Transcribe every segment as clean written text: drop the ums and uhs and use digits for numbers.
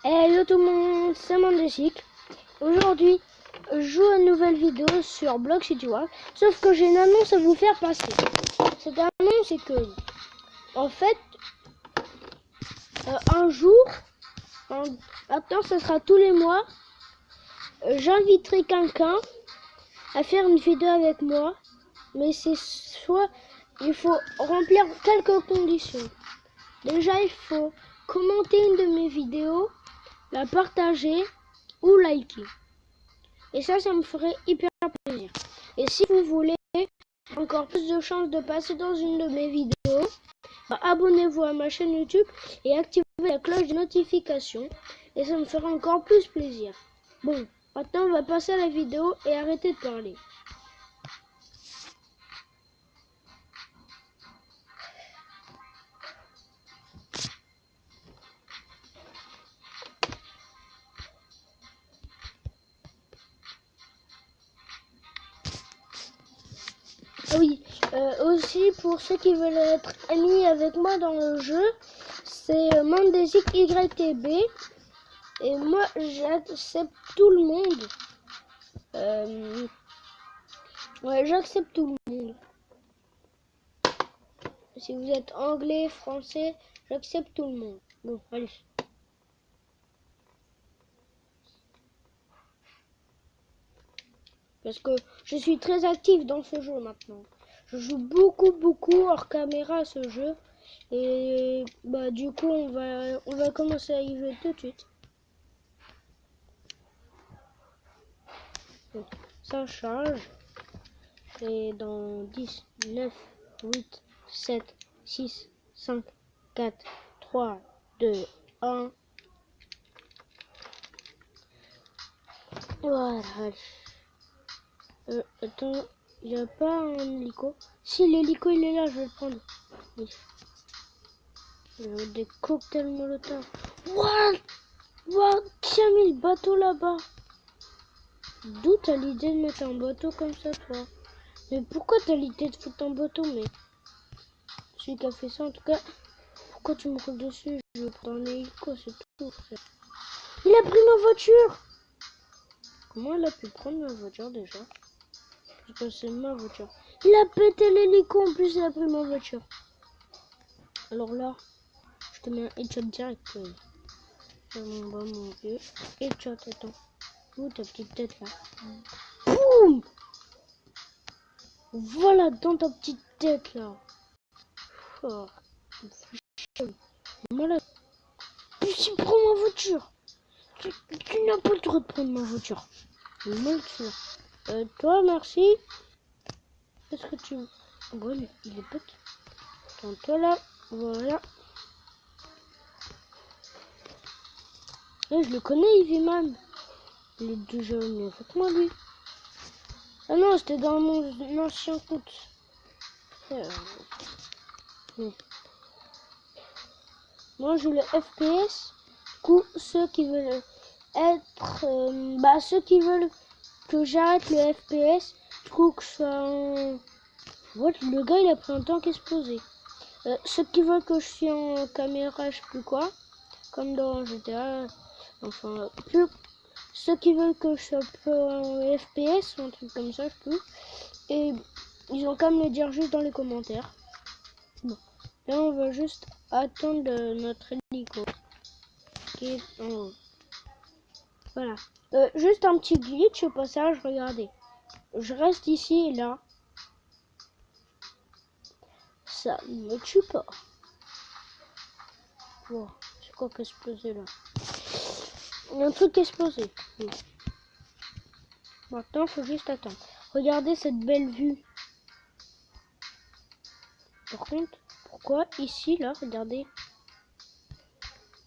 Hello tout le monde, c'est Mandesic. Aujourd'hui, je joue à une nouvelle vidéo sur Block City Walk. Sauf que j'ai une annonce à vous faire passer. Cette annonce, c'est que, en fait, un jour, maintenant ce sera tous les mois, j'inviterai quelqu'un à faire une vidéo avec moi. Mais c'est soit, il faut remplir quelques conditions. Déjà, il faut commenter une de mes vidéos, la partager ou liker. Et ça me ferait hyper plaisir. Et si vous voulez encore plus de chances de passer dans une de mes vidéos, abonnez-vous à ma chaîne YouTube et activez la cloche de notification. Et ça me fera encore plus plaisir. Bon, maintenant on va passer à la vidéo et arrêter de parler. Ah oui, aussi pour ceux qui veulent être amis avec moi dans le jeu, c'est Mandesic YTB. Et moi, j'accepte tout le monde. Ouais, j'accepte tout le monde. Si vous êtes anglais, français, j'accepte tout le monde. Bon, allez. Parce que je suis très actif dans ce jeu maintenant. Je joue beaucoup hors caméra à ce jeu. Et du coup, on va commencer à y jouer tout de suite. Donc, ça charge. Et dans 10, 9, 8, 7, 6, 5, 4, 3, 2, 1. Voilà. Attends, il n'y a pas un hélico. Si, l'hélico il est là, je vais le prendre. Oui. Des cocktails molotov. What? Qui a mis le bateau là-bas? D'où t'as l'idée de mettre un bateau comme ça, toi? Mais pourquoi t'as l'idée de foutre un bateau, mais celui qui a fait ça, en tout cas, pourquoi tu me roules dessus? Je vais prendre un hélico, c'est tout, frère. Il a pris ma voiture! Comment il a pu prendre ma voiture déjà? Parce que c'est ma voiture. Il a pété l'hélico, en plus il a pris ma voiture. Alors là, je te mets un headshot direct. Mon vieux. Headshot, attends. Où ta petite tête là? Boum! Voilà, dans ta petite tête là. Oh, voilà. Puis tu prends ma voiture. Tu n'as pas le droit de prendre ma voiture. Mal sûr. Toi, merci. Est-ce que tu... Ouais, mais il est petit. Attends, toi là. Voilà. Je le connais, Ivyman. Il est déjà mieux avec moi, lui. Ah non, c'était dans mon ancien compte. Moi, je le FPS. Du coup, ceux qui veulent être... ceux qui veulent que j'arrête le FPS, du coup, que je sois en... Voilà, le gars, il a pris un tank explosé. Ceux qui veulent que je sois en caméra, je sais plus quoi. Comme dans GTA. Enfin, plus... Ceux qui veulent que je sois en FPS ou un truc comme ça, je peux. Et ils ont qu'à me le dire juste dans les commentaires. Bon. Là, on va juste attendre notre hélico qui est en haut. Voilà. Juste un petit glitch au passage, regardez. Je reste ici et là. Ça ne me tue pas. Wow. C'est quoi qui a explosé là? Il y a un truc qui a explosé. Oui. Maintenant, il faut juste attendre. Regardez cette belle vue. Par contre, pourquoi ici, là, regardez.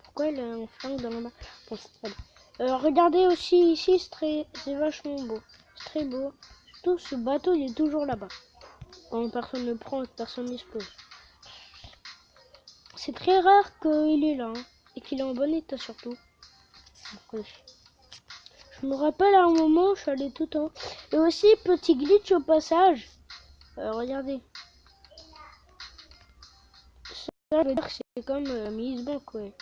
Pourquoi il a un flingue dans la main? Bon, allez. Regardez aussi ici, c'est vachement beau. C'est très beau. Surtout, ce bateau, il est toujours là-bas. Quand personne ne prend et que personne n'explose. C'est très rare qu'il est là. Hein, et qu'il est en bon état surtout. Bref. Je me rappelle à un moment, je suis allé tout en haut. Et aussi, petit glitch au passage. Regardez. Ça veut dire que c'est comme Mise Bank, ouais.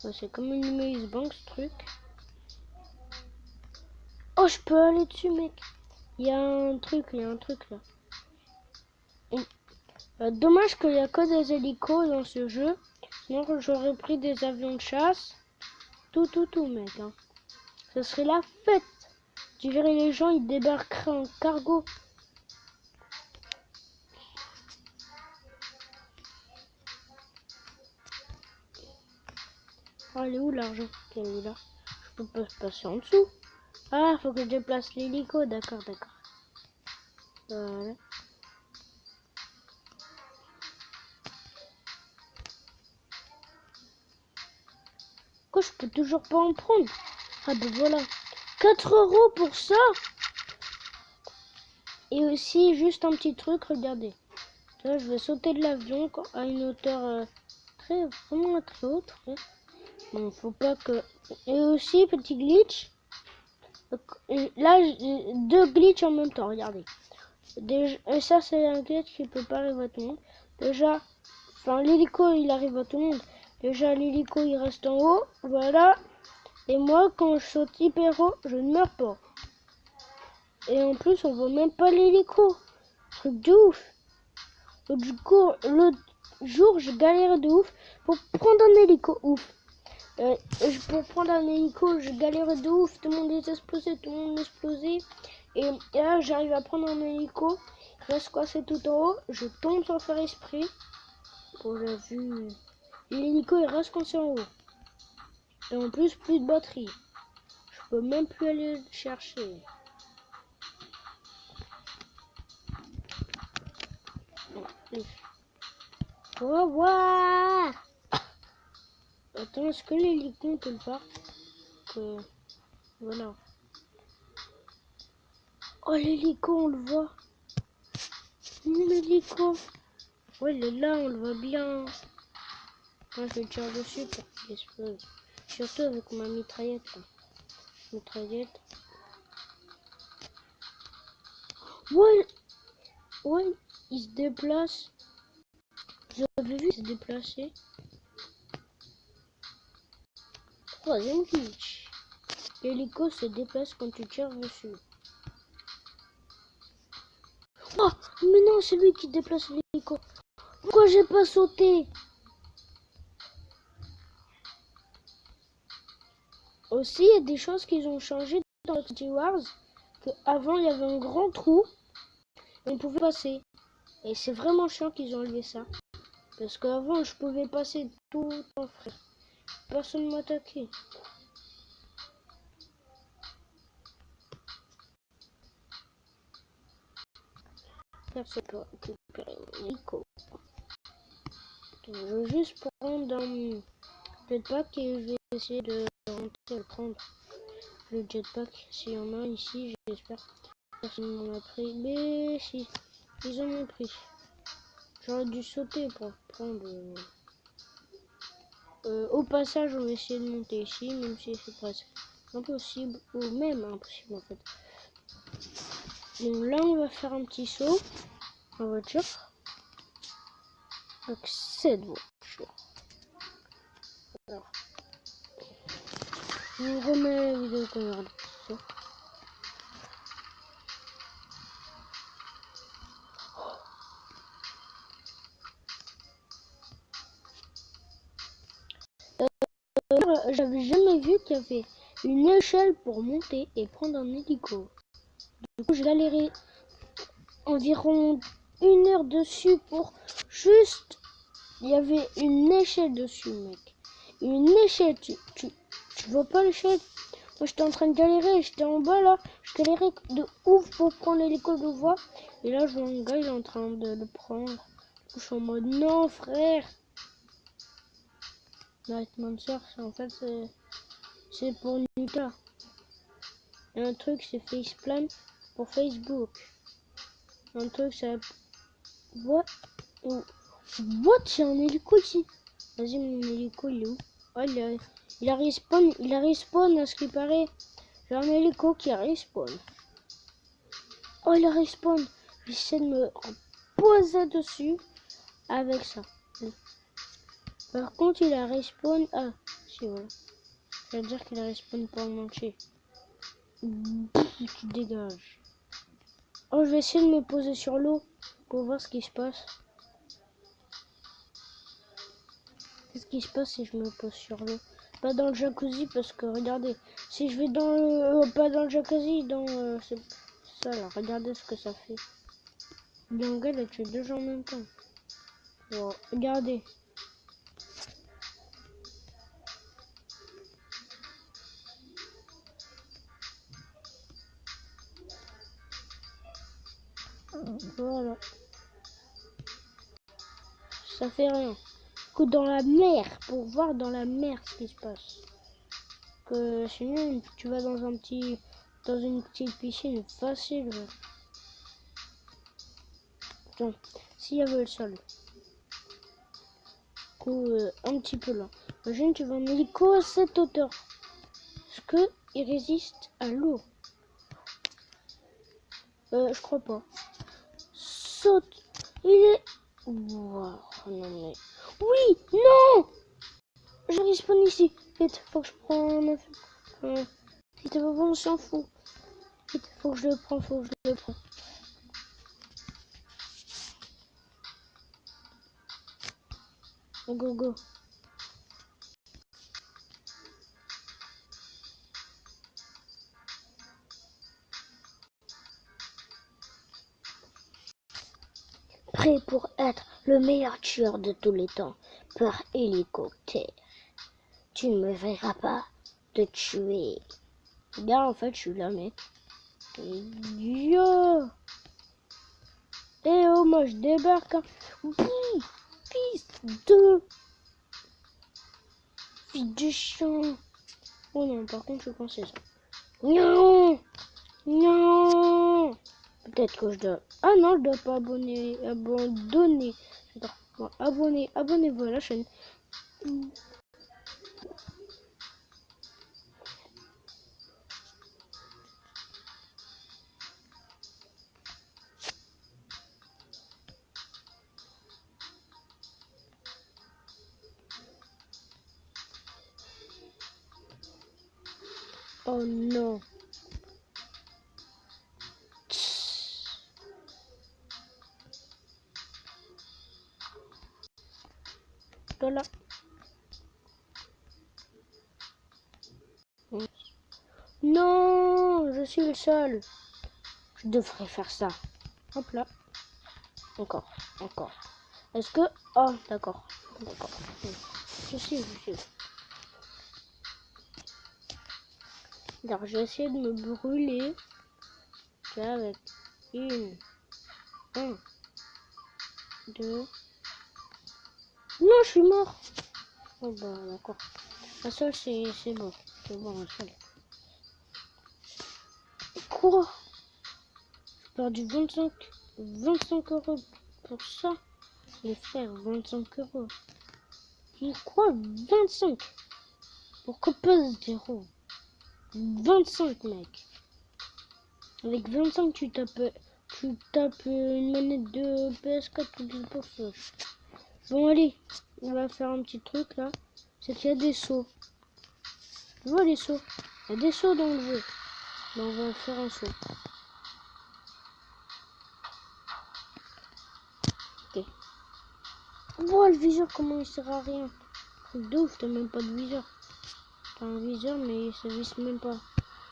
Ouais, c'est comme une maze bank ce truc. Oh, je peux aller dessus, mec. Il y a un truc là. Dommage qu'il n'y a que des hélicos dans ce jeu. Sinon, j'aurais pris des avions de chasse. Tout, mec. Hein. Ce serait la fête. Tu verrais les gens, ils débarqueraient en cargo. Oh, elle est où l'argent? Elle est là. Je peux pas passer en dessous. Ah, faut que je déplace l'hélico. D'accord. Voilà. Quoi, je peux toujours pas en prendre? Ah ben voilà. 4 € pour ça. Et aussi, juste un petit truc, regardez. Là, je vais sauter de l'avion à une hauteur vraiment très haute. Bon, faut pas que... Et aussi, petit glitch. Là, j'ai 2 glitches en même temps, regardez. Déjà, et ça, c'est un glitch qui peut pas arriver à tout le monde. Déjà, enfin, l'hélico, il arrive à tout le monde. Déjà, l'hélico, il reste en haut. Voilà. Et moi, quand je saute hyper haut, je ne meurs pas. Et en plus, on voit même pas l'hélico. Truc de ouf. L'autre jour, je galérais de ouf pour prendre un hélico. Ouf. Pour prendre un hélico, je galérais de ouf. Tout le monde est explosé. Et là, j'arrive à prendre un hélico. Il reste coincé tout en haut. Je tombe sans faire esprit. Bon, j'ai vu. L'hélico, il reste coincé en haut. Et en plus, plus de batterie. Je peux même plus aller le chercher. Faut voir. Attends, est-ce que l'hélico on peut le voir? Voilà. Oh, l'hélico, on le voit. L'hélico. Ouais, il est là, on le voit bien. Moi, je vais tirer dessus pour qu'il explose. Surtout avec ma mitraillette. Là. Mitraillette. Ouais, il se déplace. Vous avez vu, il se déplacer. Troisième glitch. L'hélico se déplace quand tu tires dessus. Oh, mais non, c'est lui qui déplace l'hélico. Pourquoi j'ai pas sauté? Aussi, il y a des choses qu'ils ont changé dans City Wars. Avant, il y avait un grand trou et on pouvait passer. Et c'est vraiment chiant qu'ils ont enlevé ça. Parce qu'avant, je pouvais passer tout le temps, frère. Personne ne m'attaquait. Personne ne peut récupérer mon hélico. Je veux juste prendre un jetpack et je vais essayer de rentrer le prendre. Le jetpack, s'il y en a ici, j'espère. Personne n'en a pris. Mais si, ils en ont pris. J'aurais dû sauter pour prendre. Au passage, on va essayer de monter ici, même si c'est presque impossible, ou même impossible en fait. Donc là, on va faire un petit saut en voiture. Avec cette voiture. Alors, je vous remets la vidéo qu'on a regardée. J'avais jamais vu qu'il y avait une échelle pour monter et prendre un hélico. Du coup, je galérais environ 1 heure dessus pour juste... Il y avait une échelle dessus, mec. Une échelle, tu vois pas l'échelle? Moi, j'étais en train de galérer, j'étais en bas là. Je galérais de ouf pour prendre l'hélico de voie. Et là, je vois un gars, il est en train de le prendre. Je suis en mode, non, frère. Nightmancer, en fait, c'est pour Nika. Et un truc, c'est Faceplan pour Facebook. Un truc, c'est... What? What? Il y a un hélico ici. Vas-y, mon hélico, il est où? Oh, il a respawn à ce qui paraît. J'ai un hélico qui a respawn. Oh, il a respawn. J'essaie de me poser dessus avec ça. Par contre, il a respawn. Ah, si, voilà. Je veux dire qu'il a respawn pas en entier. Tu dégages. Oh, je vais essayer de me poser sur l'eau pour voir ce qui se passe. Qu'est-ce qui se passe si je me pose sur l'eau? Pas dans le jacuzzi parce que regardez, si je vais dans le... pas dans le jacuzzi, dans... ça là, regardez ce que ça fait. Bien, gars, là, tu es deux gens en même temps. Wow. Regardez. Voilà. Ça fait rien. Que dans la mer, pour voir dans la mer ce qui se passe. Que sinon, tu vas dans un petit... dans une petite piscine facile. Donc, s'il y avait le sol. Un petit peu là. Imagine, tu vas en hélico à cette hauteur. Est-ce qu'il résiste à l'eau? Je crois pas. Saute. Il est... Wow, non mais... Oui, non. Je respawn ici. Vite, faut que je prenne... Vite, on s'en fout. Vite, faut que je le prends, faut que je le prends. Go, go. Prêt pour être le meilleur tueur de tous les temps par hélicoptère. Tu ne me verras pas te tuer. Regarde, en fait, je suis là, mec. Yo! Eh oh, moi, je débarque. Hein. Fils de... Fils de chien. Oh non, par contre, je pensais ça. Non! Non! Peut-être que je dois... Ah non, je dois pas abandonner. Attends, bon, abonnez-vous à la chaîne. Oh non. Voilà. Non, je suis le seul. Je devrais faire ça. Hop là. Encore, encore. Est-ce que... Oh, d'accord. D'accord. Je suis. Alors, je vais essayer de me brûler. Avec un, deux... Non, je suis mort. Oh bah, d'accord. Un seul, c'est bon. C'est bon, un seul. Quoi? J'ai perdu 25 euros pour ça. Les frères, 25 euros. Et quoi, 25? Pourquoi pas 0? 25, mec. Avec 25, tu tapes une manette de PS4 tout de pour ça. Bon, allez, on va faire un petit truc là. C'est qu'il y a des sauts. Tu vois les sauts? Il y a des sauts dans le jeu. Ben, on va faire un saut. Ok. Oh, le viseur, comment il sert à rien? Truc de ouf, t'as même pas de viseur. T'as un viseur, mais ça vise même pas.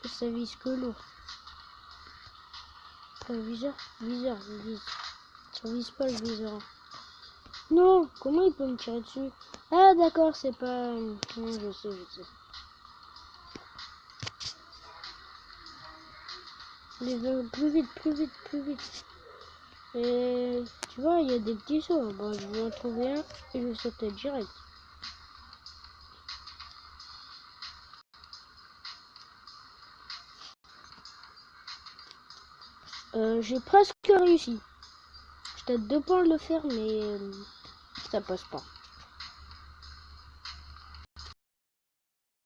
Ça vise que l'eau. Pas le viseur? Viseur, il vise. Ça vise pas le viseur. Non, comment il peut me tirer dessus? Ah d'accord, c'est pas... Non, je sais. Allez, plus vite. Et tu vois, il y a des petits sauts. Bon, je vais en trouver un et je vais sauter direct. J'ai presque réussi. J'étais à 2 points de le faire, mais ça passe pas.